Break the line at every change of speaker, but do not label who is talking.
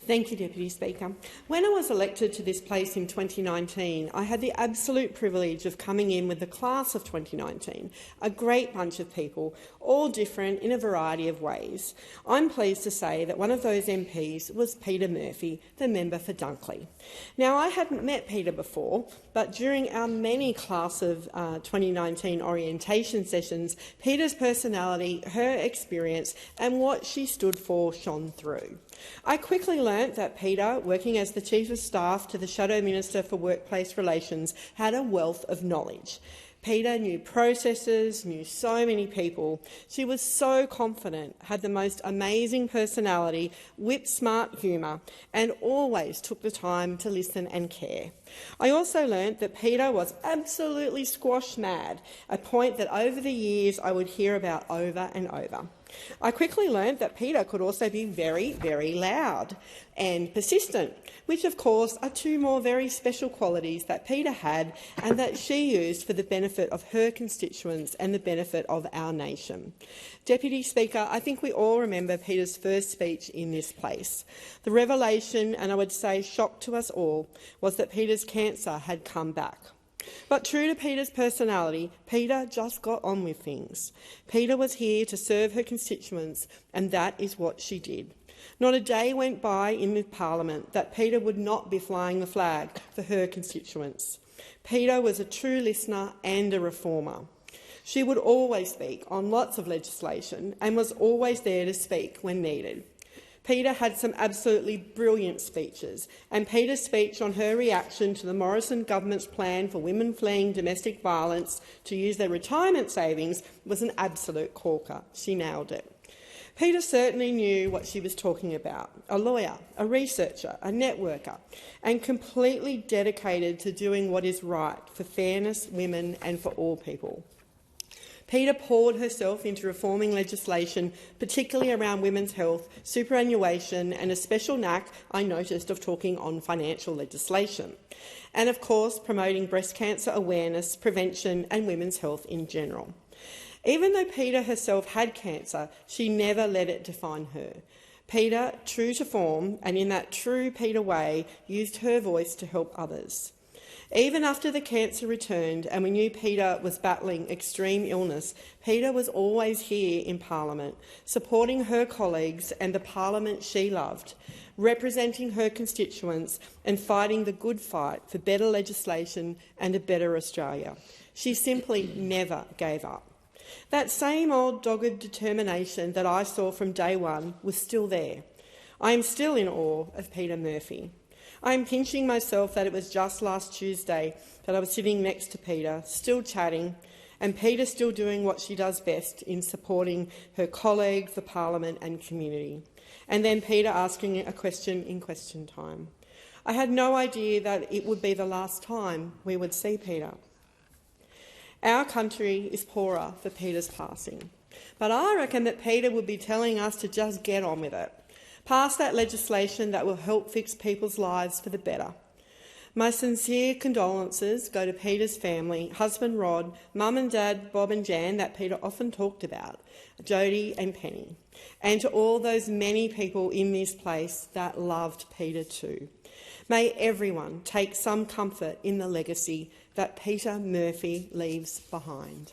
Thank you, Deputy Speaker. When I was elected to this place in 2019, I had the absolute privilege of coming in with the class of 2019, a great bunch of people, all different in a variety of ways. I'm pleased to say that one of those MPs was Peter Murphy, the member for Dunkley. Now, I hadn't met Peter before, but during our many class of 2019 orientation sessions, Peter's personality, her experience and what she stood for shone through. I quickly learnt that Peter, working as the Chief of Staff to the Shadow Minister for Workplace Relations, had a wealth of knowledge. Peter knew processes, knew so many people. She was so confident, had the most amazing personality, whip-smart humour, and always took the time to listen and care. I also learnt that Peter was absolutely squash mad, a point that over the years I would hear about over and over. I quickly learned that Peter could also be very, very loud and persistent, which of course are two more very special qualities that Peter had and that she used for the benefit of her constituents and the benefit of our nation. Deputy Speaker, I think we all remember Peter's first speech in this place. The revelation, and I would say shock to us all, was that Peter's cancer had come back. But true to Peter's personality, Peter just got on with things. Peter was here to serve her constituents, and that is what she did. Not a day went by in the Parliament that Peter would not be flying the flag for her constituents. Peter was a true listener and a reformer. She would always speak on lots of legislation and was always there to speak when needed. Peter had some absolutely brilliant speeches, and Peter's speech on her reaction to the Morrison government's plan for women fleeing domestic violence to use their retirement savings was an absolute corker. She nailed it. Peter certainly knew what she was talking about, a lawyer, a researcher, a networker, and completely dedicated to doing what is right for fairness, women and for all people. Peter poured herself into reforming legislation, particularly around women's health, superannuation and a special knack, I noticed, of talking on financial legislation. And, of course, promoting breast cancer awareness, prevention and women's health in general. Even though Peter herself had cancer, she never let it define her. Peter, true to form and in that true Peter way, used her voice to help others. Even after the cancer returned and we knew Peter was battling extreme illness, Peter was always here in Parliament, supporting her colleagues and the Parliament she loved, representing her constituents and fighting the good fight for better legislation and a better Australia. She simply never gave up. That same old dogged determination that I saw from day one was still there. I am still in awe of Peter Murphy. I am pinching myself that it was just last Tuesday that I was sitting next to Peter, still chatting, and Peter still doing what she does best in supporting her colleagues, the Parliament and community. And then Peter asking a question in question time. I had no idea that it would be the last time we would see Peter. Our country is poorer for Peter's passing, but I reckon that Peter would be telling us to just get on with it. Pass that legislation that will help fix people's lives for the better. My sincere condolences go to Peter's family, husband Rod, mum and dad Bob and Jan that Peter often talked about, Jodie and Penny, and to all those many people in this place that loved Peter too. May everyone take some comfort in the legacy that Peter Murphy leaves behind.